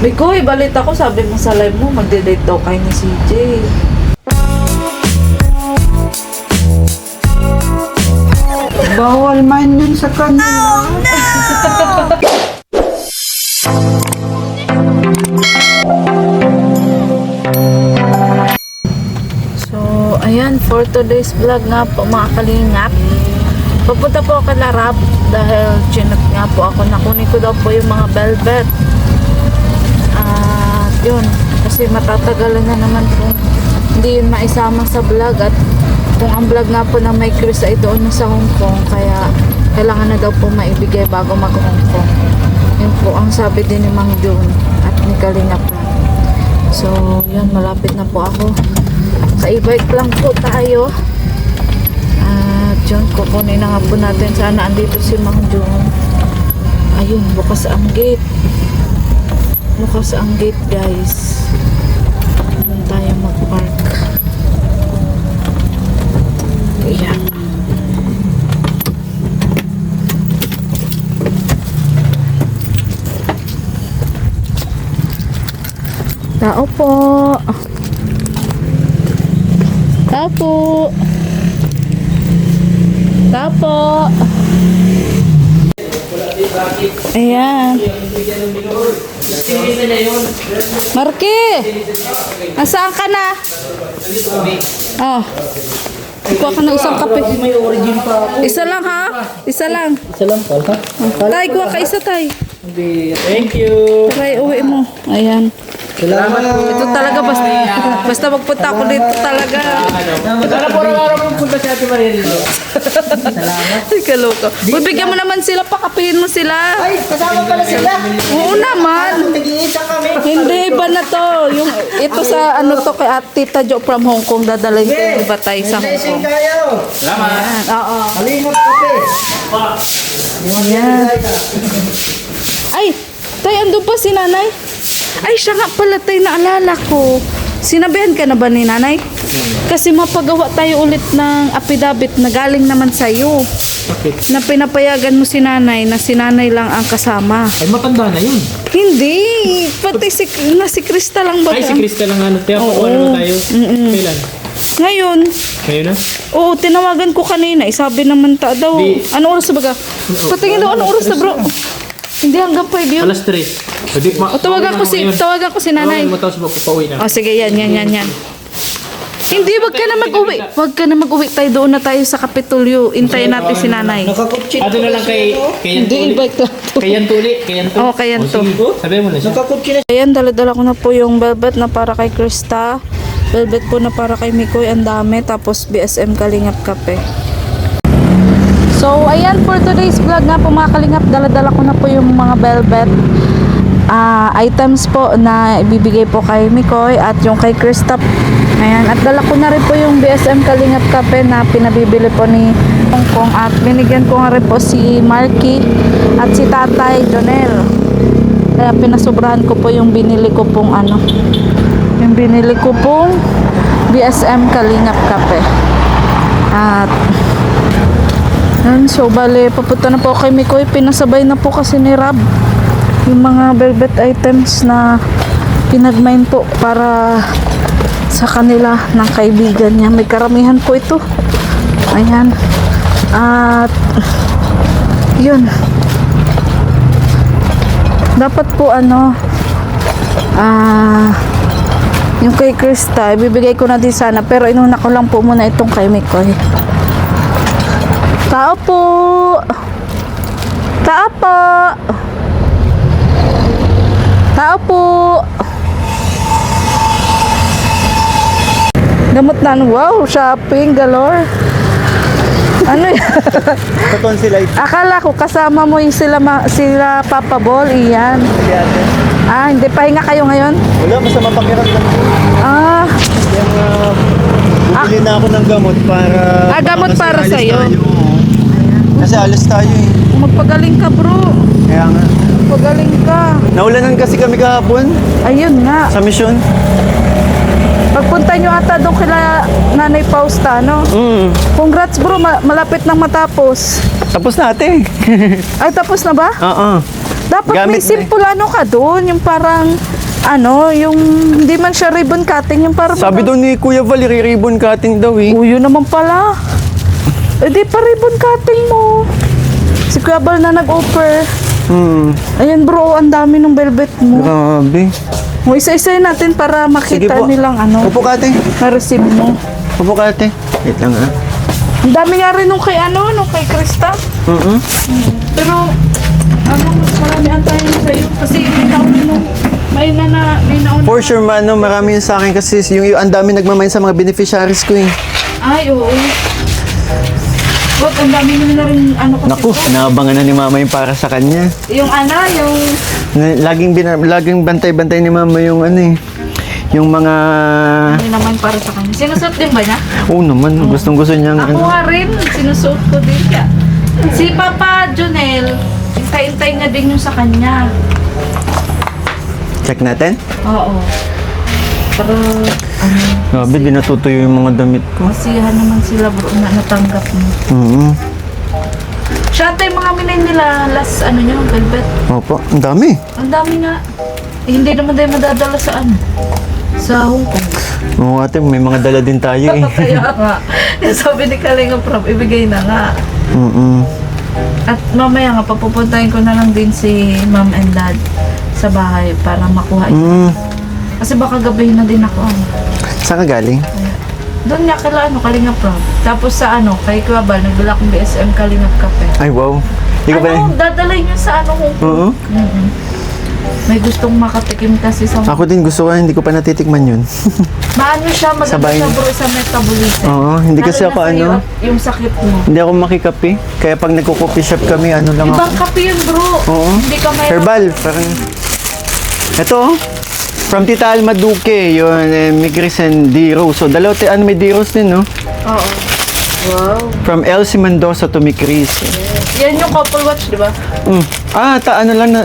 Mikoy, balita ko, sabi mo sa live mo, magde-date daw kayo ni CJ. Bawal man yun sa kanila. So, ayan, for today's vlog nga po mga kalingap. Papunta po ako kay Larab dahil chinat nga po ako. Nakunin ko daw po yung mga velvet. At yun, kasi matatagalan na naman kung hindi yun maisama sa vlog. At kung ang vlog nga po ng May Chris ay doon na sa Hong Kong, kaya kailangan na daw po maibigay bago mag Hong Kong. Yun po ang sabi din ni Mang June at ni Kalingap na. So, yun, malapit na po ako. Sa e-bike lang po tayo. At yun, kukunin na nga po natin. Sana andito si Mang June. Ayun, bukas ang gate. Bukas ang gate, guys. Doon tayo mag-park. Ayan. Tao po. Tao po. Tao po. Ayan. Marky! Nasaan ka na? Oh. Kuha ka ng isang kape. May origin pa ako. Isa lang ha? Isa lang. Isa lang pala. Tay, kuha ka isa tay. Thank you. Try, uwi mo. Ayan. Salamat. Ito talaga, basta magpunta ako dito talaga. Sana po araw-araw magpunta si Ate Maria dito. Salamat. Ay, kaloka. Uy, bigyan mo naman sila, pakapihin mo sila. Ay, kasama pala sila. Oo naman. Nag-iisa kami. Hindi, iba na to. Yung, ito sa ano to kay Tita Jo from Hong Kong, dadalhin ko yung iba tayo sa Hong Blessing Kong. kayo. Ayan, oo. Halingap kape. Ayan. Ay, tay, andun pa si nanay? Ay, siya nga pala tay, naalala ko. Sinabihan ka na ba ni nanay? Kasi mapagawa tayo ulit ng affidavit na galing naman sa'yo. Bakit? Na pinapayagan mo si nanay na si nanay lang ang kasama. Ay, matanda na yun. Hindi, pati si Krista lang ba? Ay, si Crystal lang ano. Kaya Oo. pakuha naman tayo. Kailan? Ngayon, Ngayon na? oo, tinawagan ko kanina. Sabi naman ta daw. Di- Ano oras na ba? Patingin daw, ano oras na bro? Hindi hanggang 5 yun. Alas 3. Pwede, O, tawagan ko si nanay. Tawagan mo tapos magpapauwi na. O, sige, yan. Hindi, wag ka na mag-uwi. Wag ka na mag-uwi. Tayo doon na tayo sa Kapitolyo. Intayin natin si nanay. Nakakutsin Ano na lang kay Yan Hindi, Tuli. i-bike lang to. Kay Yan Tuli. Kay Yan Tuli. Oo, kay Yan O, sige. Sabi mo na siya. Nakakutsin na. Ayan, dala-dala ko na po yung velvet na para kay Krista. Velvet po na para kay Mikoy. Ang dami. Tapos BSM Kalingap Kape. So, ayan, for today's vlog nga po mga Kalingap, dala-dala ko na po yung mga velvet items po na ibibigay po kay Mikoy at yung kay Krista. Ayan, at dala ko na rin po yung BSM Kalingap Kape na pinabibili po ni Hong Kong at binigyan ko nga rin po si Marky at si Tatay Jonel. Kaya pinasobrahan ko po yung binili ko pong BSM Kalingap Kape. At so bale, papunta na po kay Mikoy. Pinasabay na po kasi ni Rab yung mga velvet items na pinagmain po para sa kanila ng kaibigan niya. May karamihan po ito. Ayan. At yun. Dapat po yung kay Krista, ibibigay ko na din sana. Pero inuna ko lang po muna itong kay Mikoy. Tao po! Tao po! Tao po! Gamot na, wow, shopping galore. Ano yan? Katon sila ito. Akala ko kasama mo yung sila Papa Ball, iyan. Hindi, pahinga kayo ngayon? Wala, masama pakiramdam ko. Yung, Bumili na ako ng gamot para... gamot kasi para alis sa'yo. tayo. Kasi alis tayo eh. magpagaling ka bro. Kaya nga. Magpagaling ka. Naulanan kasi kami kahapon Ayun nga. sa misyon. Pagpunta nyo ata doon kila Nanay Fausta, no? Congrats bro, malapit nang matapos. Tapos na ate. Ay, tapos na ba? Oo. Dapat may Gamit na- simple ano ka doon, yung parang yung hindi man siya ribbon cutting, yung parang Sabi daw ni Kuya Val, ribbon cutting daw eh. Uyo naman pala. Eh di pa ribbon cutting mo. Si Kuya Bal na nag-offer. Ayan bro, ang dami ng velvet mo. Grabe. O isa-isa natin para Sige makita po. nilang Upo ka ate. na-receive mo. Upo ka ate. Wait lang ah. Ang dami nga rin nung kay nung kay Krista. Pero, mas marami ang tayo sa'yo. Kasi may nauna may nauna. For sure man, no, marami yun sa akin kasi yung ang dami nagmamain sa mga beneficiaries ko eh. Ay, oo. But, ang dami nila rin kasi. Naku, naabangan na ni Mama yung para sa kanya. Yung Laging bantay-bantay ni Mama yung yung mga... ano naman para sa kanya. Sinusuot din ba niya? Oo naman, gustong-gusto niyang Ako nga rin, sinusuot ko din siya. Si Papa Jonel, hintay-hintay niya din yung sa kanya. Check natin. Oo. Pero, Grabe, di natutuyo yung mga damit ko. masiyahan naman sila bro na natanggap mo. Siya ata yung mga minay nila last nyo, velvet. Opo, ang dami. Ang dami nga. Hindi naman tayo madadala sa sa Hong Kong. Oo ate, may mga dala din tayo eh. Kaya nga. Sabi ni Kalinga Prab, ibigay na nga. At mamaya nga, papupuntahin ko na lang din si Mom and Dad sa bahay para makuha ito. Kasi baka gabihin na din ako. Saan ka galing? Doon nga kala Kalinga Prab. Tapos sa kay Kuya Bal, nagbila akong BSM Kalingap Kape. Ay wow. Di ka ba? Dadalhin nyo sa Hong Kong. May gustong makatikim kasi sa Ako din gusto ko, hindi ko pa natitikman yun. Maano siya, maganda Sabay. siya bro sa metabolism. Oo, hindi kasi Lalo ako na sa'yo at yung sakit mo. Hindi ako makikape. Kaya pag nagko-coffee shop kami, lang ako. Ibang kape yun bro. Oo. Hindi ka may... Herbal, parang... Ito, from Tita Alma Duque, yun, Migris and D. Rose. So, dalawa, may D. Rose din, no? Oo. Wow. From Elsie Mendoza to Migris. Yan yung couple watch, di ba?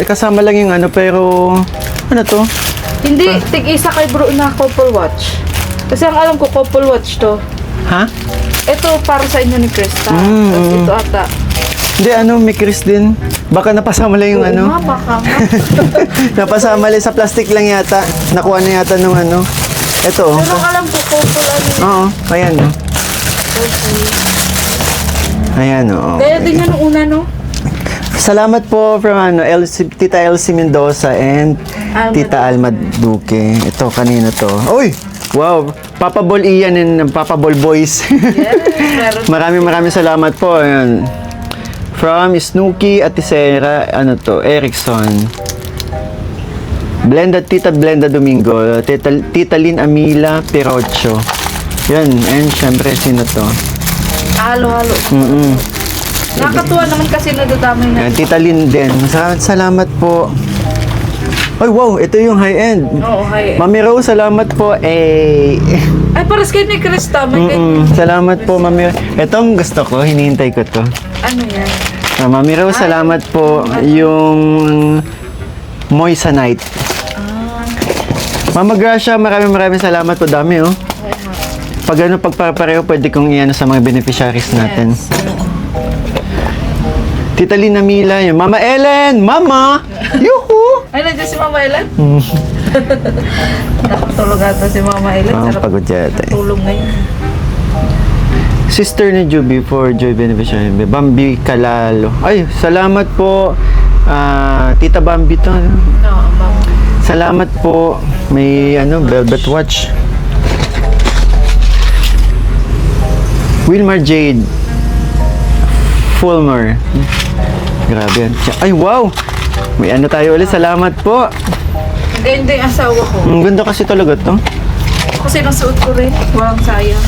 Kasama lang yung pero... Ano to? Hindi, tig-isa kay bro na couple watch. Kasi ang alam ko, couple watch to. Ha? Ito para sa inyo ni Krista. Tapos ito ata. Hindi, Migris din. Baka napasama lang yung Oo nga, baka nga. napasama lang sa plastic lang yata. Nakuha na yata nung Ito, oh. Pero ang alam ko, couple Oo, ayan, no? Ayan, oo. Kaya din yan nung una, no? Salamat po from Tita Elsie Mendoza and Alma Tita Alma Duque. Ito, kanino to? Uy! Wow! Papa Bol Ian and Papa Bol Boys. Yes, meron. maraming salamat po. Ayan. From Snooki at Tisera, Erickson. Tita Blenda Domingo, Tita Lynn Amila Pirocho. Yan, and syempre, sino to? Halo-halo. Nakakatuwa naman kasi nadadamay na. Yan, Tita Lynn din. Salamat po. Ay, wow, ito yung high-end. Oo, hi. Mami Rose, salamat po. Ay, paras kayo ni Krista. May ganyan. Salamat po, Mami Rose. Itong gusto ko, hinihintay ko to. Ano yan? Mami Rose, salamat po. Yung Moissanite. Mama Gracia, maraming salamat po. Dami, oh. Pag pagpapareho, pwede kong iyan sa mga beneficiaries natin. Yes. Tita Lina Mila, yung Mama Ellen! Mama! Yuhu! Ay, nandiyan si Mama Ellen? Nakatulog ata si Mama Ellen. Sarap Pagod yata eh. tulong ngayon. Sister ni Juby for Joy Beneficiary. Bambi Kalalo. Ay, salamat po. Tita Bambi to. No, Mama. Salamat po. May Velvet Watch. Wilmar Jade. Fulmer. Grabe yan. Ay, wow! May tayo ulit. Salamat po. Ganda yung asawa ko. Ang ganda kasi talaga to. Kasi nasuot ko rin. Walang sayang.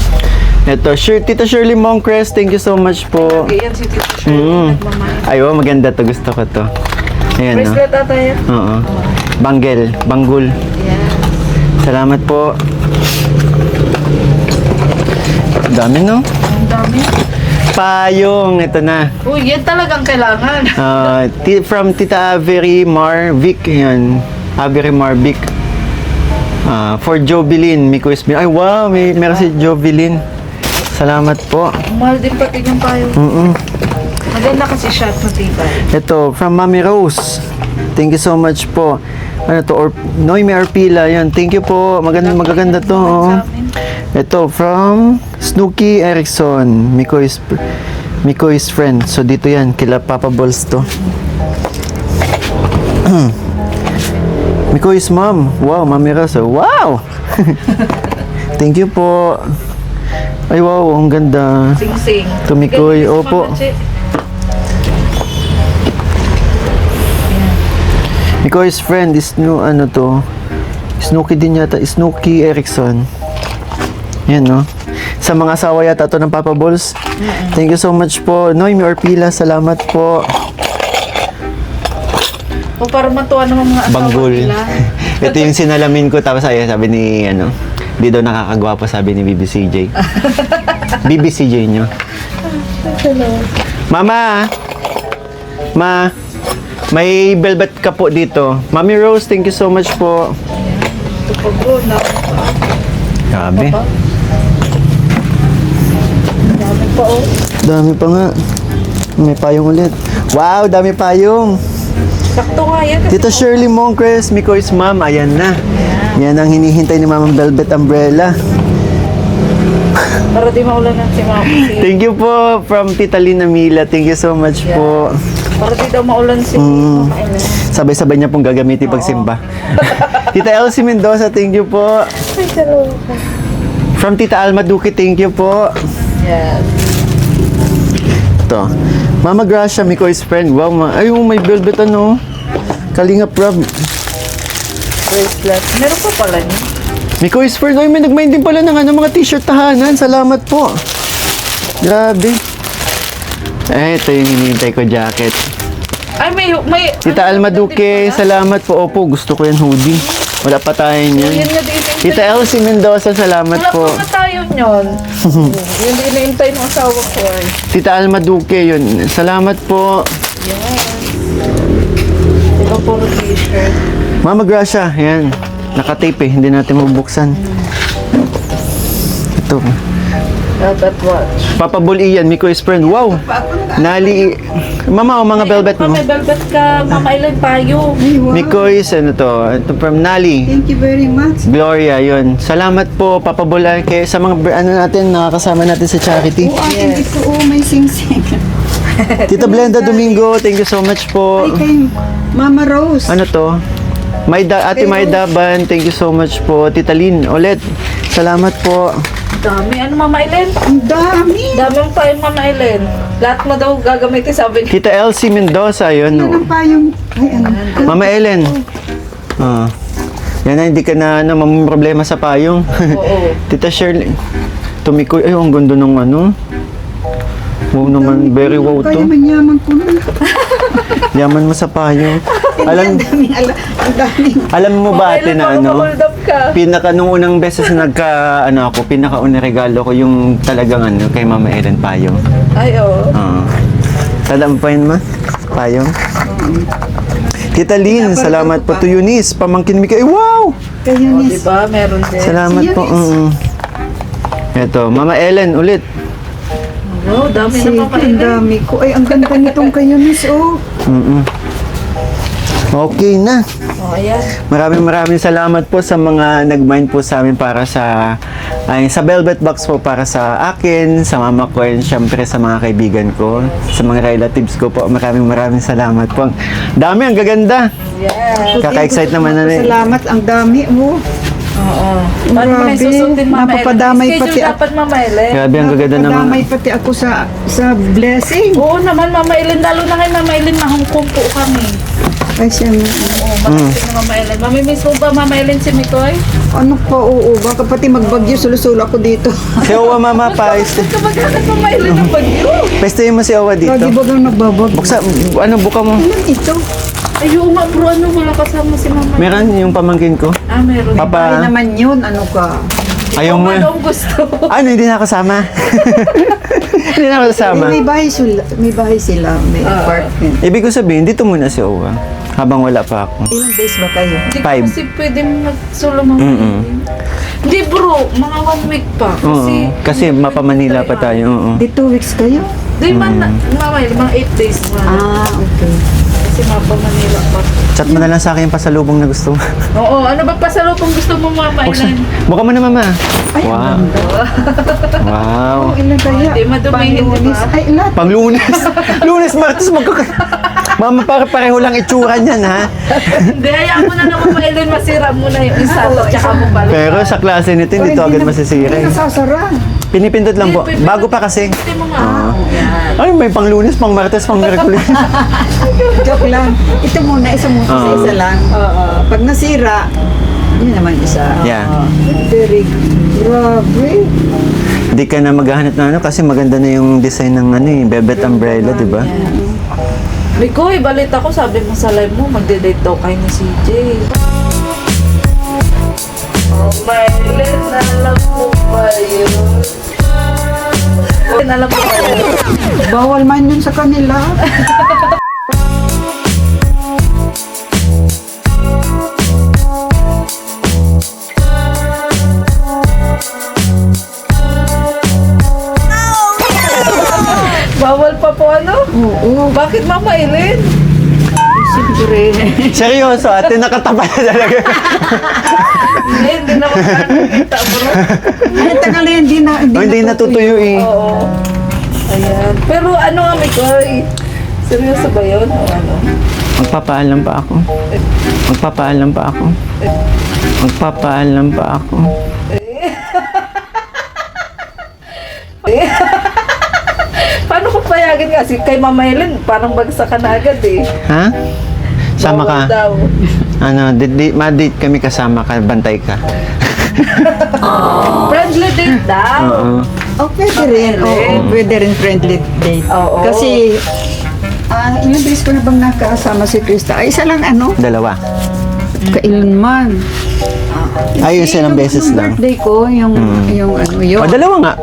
Ito, Tita Shirley Moncres. Thank you so much po. Ayan si Tito Shirley. Nagmamahal. Ay, wow, maganda to. Gusto ko to. Ayan, no? Bracelet ata yan. Oo. Banggul. Yes. Salamat po. Dami, no? Ang dami. Payong, ito na. Uy, yan talagang kailangan. From Tita Avery Marvic, yan. Avery Marvic. For Jovelyn, Miko Esmin. Ay, wow, meron si Jovelyn. Salamat po. Mahal din pati yung payo. Maganda kasi siya at matibay. Ito, from Mami Rose. Thank you so much po. Ano to? Noemi Arpila. Yan. Thank you po. Magaganda to. Oh. Ito, from Snooki Erickson. Miko is friend. So, dito yan. Kila Papa Balls to. Miko is mom. Wow, Mami Rosa. Wow! Thank you po. Ay, wow. Ang ganda. Sing-sing. To Mikoy. Opo. Mikoy's friend is ano to? Snooki din yata. Snooki Erickson. Yan, no? Sa mga asawa yata to ng Papa Balls. Thank you so much po. Noemi Orpila, salamat po. O para matuwa naman mga asawa Banggol. nila. Ito yung sinalamin ko. Tapos ay, sabi ni, di daw nakakagwapo, sabi ni BBCJ. BBCJ nyo. Mama! Ma! May velvet ka po dito. Mami Rose, thank you so much po. Ito pa bro, na. Grabe. Dami pa oh. Dami pa nga. May payong ulit. Wow, dami payong. Sakto nga yan. Tita Shirley Moncrief, Mikoy's mom, ayan na. Yan ang hinihintay ni Mamang Velvet Umbrella. Para di maulan na si Mama. Thank you po from Tita Lina Mila. Thank you so much po. Para di daw maulan si Mama Ellen. Sabay-sabay niya pong gagamitin pagsimba. Tita Elsie Mendoza, thank you po. Ay, salamat. From Tita Alma Duque, thank you po. Yes. Ito. Mama Gracia, Mikoy's friend. Wow, ay, may velvet Kalinga Prab. Bracelet. Meron pa pala niya. Mikoy's friend. Ay, may nagmain din pala ng mga t-shirt tahanan. Salamat po. Grabe. Eh, ito yung hinihintay ko jacket. Ay, may Tita Alma Duque, salamat po. Opo, gusto ko yan hoodie. Wala pa tayo Yan niyan. nga din. Tita Elsie Mendoza, salamat Wala po. pa nga tayo nyon. Yan din inaintay ng asawa ko eh. Tita Alma Duque, yun. Salamat po. Ito puro t-shirt. Mama Gracia, yan. Nakatape eh, hindi natin mabuksan. Ito. Velvet watch. Papa Bull Ian, Mikoy's friend. Wow! Nali... Mama, mga velvet mo. May velvet ka, Mama Ellen Payo. Mikoy's, Ito from Nali. Thank you very much. Gloria, yun. Salamat po, Papa Bull. Kaya sa mga, natin, nakakasama natin sa charity. Akin ito, may sing-sing. Tita Blenda Domingo, thank you so much po. Ay, kay Mama Rose. Ano to? Ate Maida Ban, thank you so much po. Tita Lynn, ulit. Salamat po. Dami. Ano, Mama Ellen? Ang dami. Daming pa yung Mama Ellen. Lahat mo daw gagamitin, sabi niya. Tita Elsie Mendoza, yun. Ano pa yung... Ay, ano? Mama Ellen. Yan na, hindi ka na problema sa payong. Oo. Tita Shirley. Tumikoy. Ay, ang ganda ng Wow naman, very wow Kaya to. manyaman ko na. Yaman mo sa payong. Ang daming, ang daming. Alam mo ba ate na Hold up ka. nung unang beses na pinakaunang regalo ko yung talagang kay Mama Ellen payong. Ay, oo. Tandaan mo pa yun, ma? Payong. Tita Lynn, salamat po to Eunice. Pamangkin mi kayo. Wow! Kaya O, Eunice. diba? Meron din. Salamat po. Ito, Mama Ellen, ulit. Oh, dami na Sige, Mama ang Ellen. dami ko. Ay, ang ganda nitong kay Eunice, oh. Okay na. Oh, ayan. Maraming salamat po sa mga nag-mind po sa amin para sa Velvet Box po para sa akin, sa mama ko, and syempre sa mga kaibigan ko, sa mga relatives ko po. Maraming salamat po. Dami, ang gaganda. Yes. Kaka-excite naman na rin. Salamat, ang dami, oh. Oo. Paano mo na Grabe. isusundin, Mama Ellen? Napapadamay Schedule pati ako. dapat, Mama Ellen. Grabe, ang gaganda naman. Napakadamay pati ako sa blessing. Oo naman, Mama Ellen. Lalo na kay Mama Ellen na Hong Kong po kami. Ay, siya na. Oo, malapit na Mama Ellen. Mamimiss mo ba, Mama Ellen, si Mikoy? Ano pa, oo. Baka pati magbagyo, sulo-sulo ako dito. Si Owa, Mama, pa. Kapag-hanap Mama Ellen ng bagyo. Pestayin mo si Owa dito. Lagi ba kang nagbabag? Buksa, buka mo. Ano ito? Ayun nga bro, ano, wala kasama si Mama. Meron yung pamangkin ko. Ah, meron. Ay Papa, naman yun, ano ka? ayaw mo. Ano ang gusto? Ano, hindi na kasama. Hindi na kasama. May bahay sila, may apartment. Ibig ko sabihin, dito muna si Owa. Habang wala pa ako. Ilang days ba kayo? Hindi ko 5. kasi pwede mag-solo Mama Ellen. Hindi bro, mga 1 week pa. Kasi mapamanila pa tayo. Oo. Di 2 weeks kayo? Di man, Mama Ellen, mga 8 days man. Ah, okay. Kasi mapa Manila pa. Chat mo na lang sa akin yung pasalubong na gusto mo. Oo, ano ba pasalubong gusto mo, Mama Ilan? Buka mo na, mama. Wow. Wow. Ilan kaya? Hindi madumihin, di ba? Ay, lahat. Pang Lunes. Lunes, Martes, Mama, pareho lang itsura niyan, ha? Hindi, hayaan mo na naman, Mama Ilan, masira mo na yung isa, tsaka mo balik. Pero sa klase nito, hindi to agad masisira. Hindi nasasara. Pinipindot lang po. Bago pa kasi. Hindi mo nga. Yan. Ay, may pang Lunes, pang Martes, pang Miyerkules. Joke lang. Ito muna, isa muna, isa lang. Pag nasira, yun naman isa. Yeah. Very grabe. Hindi ka na maghahanap na ano kasi maganda na yung design ng ano eh, Bebet umbrella, di ba? Mikoy, balita ko, sabi mo sa live mo, magde-date daw kayo ni CJ. Oh, Mylene, alam mo ba yun? Alam mo ba yun? Bawal man yun sa kanila. Bawal pa po ano? Oo. Bakit Mama Eileen? Siyempre. Seryoso, ate, nakatapa na talaga. Hindi naman nakakita bro. Ay, tagal na yan, Hindi natutuyo eh. Oo. Ayan. Pero ano nga Mikoy? Seryoso ba yun? O ano? Magpapaalam pa ako. Magpapaalam pa ako. Magpapaalam pa ako. Paano ko payagan kasi kay Mama Eileen, parang bagsak ka na agad eh. Ha? Sama Bawal ka. daw. Ano, ma-date kami kasama ka, bantay ka. Friendly date daw. Oo. Oh, pwede rin. Oo, pwede rin friendly date. Oo. Kasi, ilang beses ko na bang nakasama si Krista? Ay, isa lang ano? Dalawa. Kailanman. Ay, yung ilang beses Yung lang. birthday ko, yung ano yun. Dalawa nga.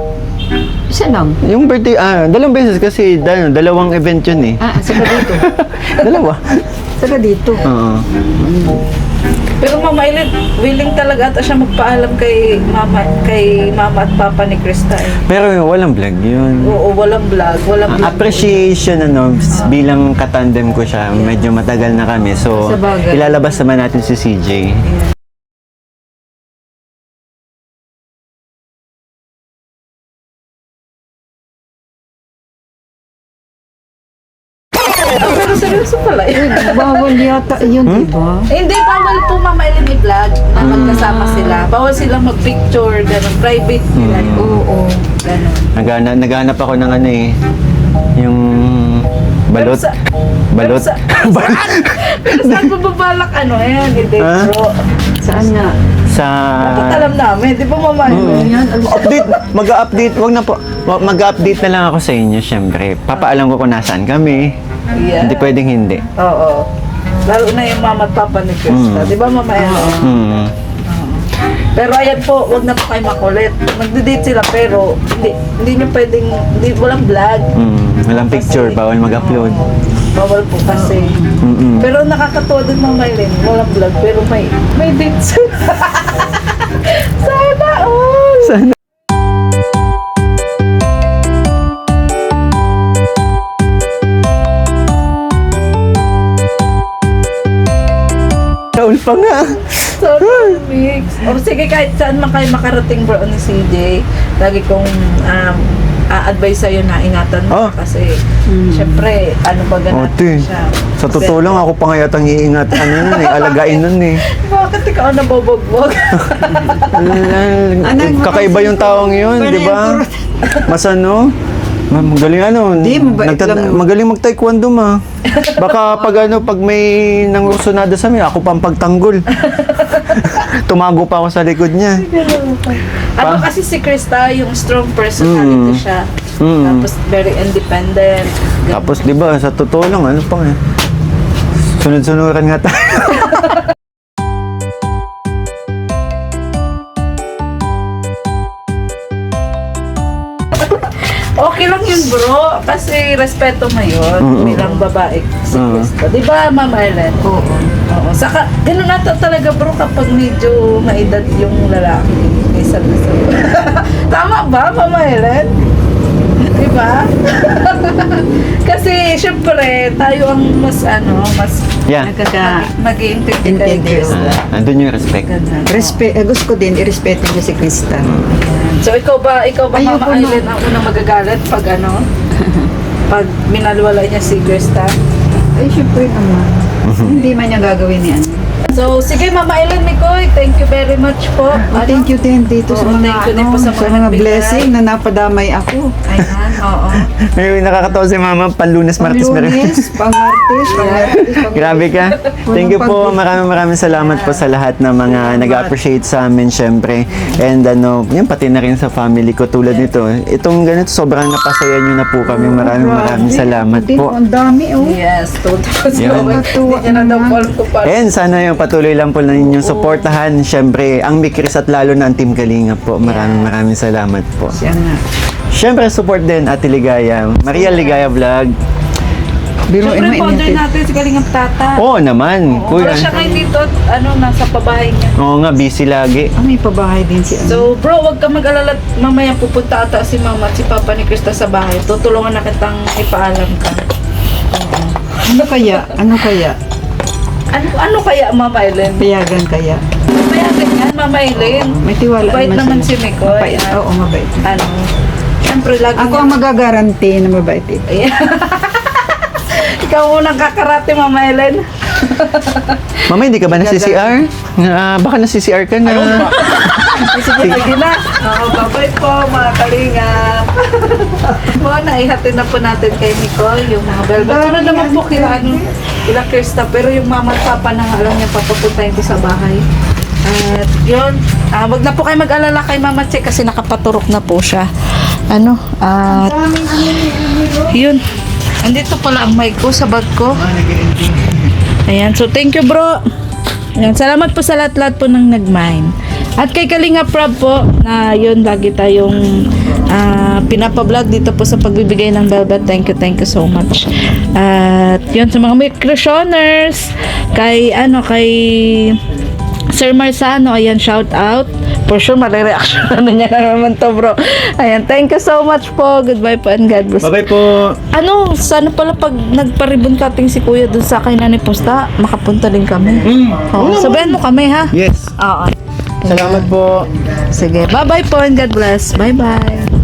Isa lang. Yung birthday, dalawang beses kasi dalawang event yun eh. Saka dito. Dalawa. Saka dito. Oo. Pero Mama Eileen, willing talaga ata siya magpaalam kay Mama at Papa ni Krista eh. Pero walang vlog yun. Oo, walang vlog, walang vlog. Appreciation bilang katandem ko siya, medyo matagal na kami. So, Sa bagay. ilalabas naman natin si CJ. Pero seryoso pala yun. Bawal yata yun, diba? Hindi, bawal po Mama Eileen i-vlog na magkasama sila. Bawal silang mag-picture, ganun, private nila. Oo, ganun. Naghanap ako ng ano eh, yung balot. Pero Balot. Pero saan pa babalak ano yan, hindi Ha? bro. Saan nga? Sa... Dapat alam namin, di ba Mama Eileen? Yan, Update, mag-update, wag na po. Mag-update na lang ako sa inyo, syempre. Papaalam ko kung nasaan kami. Yeah. Hindi pwedeng hindi. Oo. Lalo na yung Mama at Papa ni Krista. Di ba Mama Eileen? Hmm. Pero ayan po, wag na po kayo makulit. Magde-date sila pero hindi nyo pwedeng, walang vlog. Walang picture, bawal mag-upload. Bawal po kasi. Pero nakakatuwa din Mama Eileen, walang vlog pero may date sila. Sana all! Sana. Raul pa nga. Sorry, mix. O sige, kahit saan man kayo makarating bro ni CJ, lagi kong a-advise sa'yo na ingatan mo kasi syempre, ano ba ganun Ate, siya. sa totoo lang ako pa nga yatang iingat, alagain nun eh. Bakit ikaw nabobogbog? Kakaiba yung taong yun, di ba? Mas ano? Magaling Di, mabait lang. magaling mag-taekwondo ma. Baka pag may nangursunada sa amin, ako pang pagtanggol. Tumago pa ako sa likod niya. Ano kasi si Krista, yung strong personality siya. Tapos very independent. Tapos di ba, sa totoo lang, ano pa nga. Sunod-sunuran nga tayo. Okay lang yun bro, kasi respeto mo yun bilang babae si Krista. Di ba Mama Eileen? Oo. Saka, ganun na talaga bro kapag medyo maedad yung lalaki. Kaysa tama ba Mama Eileen? Di ba? Kasi syempre tayo ang mas Yeah. Nagkaka-intindihan. Nandun yung respect. Gusto ko din, irespeto niyo si Krista. So ikaw ba Ayoko Mama na. Aileen, ang unang magagalit pag pag minalwala niya si Krista? Ay, syempre naman. Hindi man niya gagawin yan. So, sige Mama Aileen Mikoy, thank you very much po. Thank you din dito sa Oo, mga, thank you din po sa mga nagbigay. blessing na napadamay ako. Ayan, oo. May nakakatawa si Mama, Panlunes, Martes, Lunes, pang-Martes, Grabe ka. Thank you po. Maraming salamat po sa lahat ng mga nag-appreciate sa amin, syempre. And yun pati na rin sa family ko tulad nito. Itong ganito, sobrang napasaya nyo na po kami. Maraming salamat po. Ang dami, oh. Yes, totoo. Yan. Hindi niya na daw po alam kung paano. And sana yung patuloy lang po na ninyong suportahan. Syempre, ang Mikris at lalo na ang Team Kalinga po. Maraming salamat po. Siya nga. Syempre, support din Ate Ligaya. Maria Ligaya Vlog. Biruin mo Siyempre, founder init. natin si Kalingap Tata. Oo naman. Pero Kuya. siya ngayon dito, nasa pabahay niya. Oo nga, busy lagi. May pabahay din si ano. So, bro, wag ka mag-alala. Mamaya pupunta ata si mama at si papa ni Krista sa bahay. Tutulungan na kitang ipaalam ka. Ano kaya? Ano kaya, Mama Aileen? Payagan kaya? Mamaya ganyan, Mama Aileen. May tiwala Mabait naman si sila. Mikoy. Mabait. Oo, mabait. Siyempre, lagi Ako ang magagaranti na mabait ito. Ayan. Ikaw unang kakarate, Mama Aileen. Mama, hindi ka ba nasi-CR? Baka nasi-CR ka na. Sige, lagi na. Bye-bye po, mga kalingap. Mga naihatid na po natin kay Nicole, yung mga velvet. Ano naman po kila Krista, pero yung mama at papa na alam niya papapuntahin ko sa bahay. At yun, wag na po kayo mag-alala kay Mama Che kasi nakapaturok na po siya. At yun. Andito pala ang mic ko sa bag ko. Ayan, so thank you bro. Ayan, salamat po sa lahat-lahat po ng nag-mine. At kay Kalinga Prab po, na yun, lagi tayong pinapablog dito po sa pagbibigay ng velvet. Thank you so much. At yun, sa mga microshoners, kay Sir Marsano, ayan, shout out. For sure, marireaction niya na naman to, bro. Ayan, thank you so much po. Goodbye po and God bless. Bye-bye po. Sana pala pag nagpa-ribbon cutting si Kuya dun sa kay Nanay Pusta, makapunta din kami. Oo, sabihan mo kami, ha? Yes. Oo. Salamat po. Sige, bye-bye po and God bless. Bye-bye.